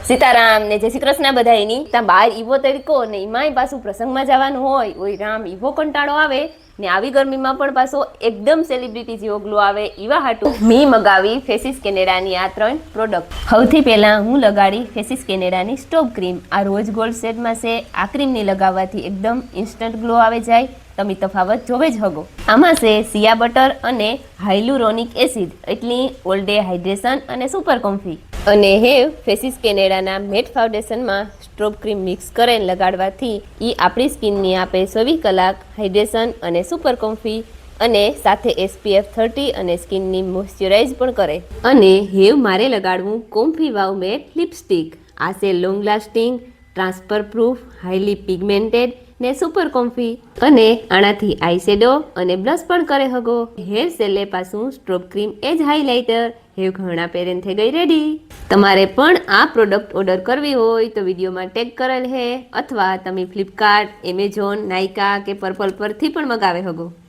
સીતારામ ને જય શ્રી કૃષ્ણ બધાયની ત્યાં બહાર ઈવો તડકો ને એમાંય પાછું પ્રસંગમાં જવાનું હોય ઓય રામ ઈવો કંટાળો આવે ને આવી ગરમીમાં પણ પાછો એકદમ સેલિબ્રિટી જેવો ગ્લો આવે એવા હાટું મેં મગાવી ફેસીસ કેનેડાની આ 3 પ્રોડક્ટ. સૌથી પહેલા હું લગાડી ફેસીસ કેનેડાની સ્ટોપ ક્રીમ. આ રોજ ગોલ્ડ શેડમાં છે. આ ક્રીમની લગાવવાથી એકદમ ઇન્સ્ટન્ટ ગ્લો આવે જાય. તમે તફાવત જોવે જ હગો. આમાં છે સિયા બટર અને હાઇલુરોનિક એસિડ એટલી ઓલ ડે હાઇડ્રેશન અને સુપર કોમ્ફી. અને હેવ ફેસીસ કેનેડાના મેટ ફાઉન્ડેશનમાં સ્ટ્રોબ ક્રીમ મિક્સ કરીને લગાડવાથી એ આપણી સ્કિનની આપે 24 કલાક હાઇડ્રેશન અને સુપર કોમ્ફી અને સાથે SPF 30 અને સ્કિનની મોઇશ્ચરાઇઝ પણ કરે. અને હેવ મારે લગાડવું કોમ્ફી વાવ મેટ લિપસ્ટિક. આ છે long lasting, transfer proof, highly pigmented ને સુપર કોમ્ફી અને આનાથી આઈ શેડો અને બ્લશ પણ કરે હગો. હેર સેલે પાછું સ્ટ્રોબ ક્રીમ એજ હાઇલાઇટર. હેવ ઘણા પહેરેન થઈ ગઈ રેડી. તમારે પણ આ પ્રોડક્ટ ઓર્ડર કરવી હોય તો વિડીયોમાં ટેગ કરેલ હે અથવા તમે ફ્લિપકાર્ટ, એમેઝોન, નાયકા કે પર્પલ પરથી પણ મગાવે હગો.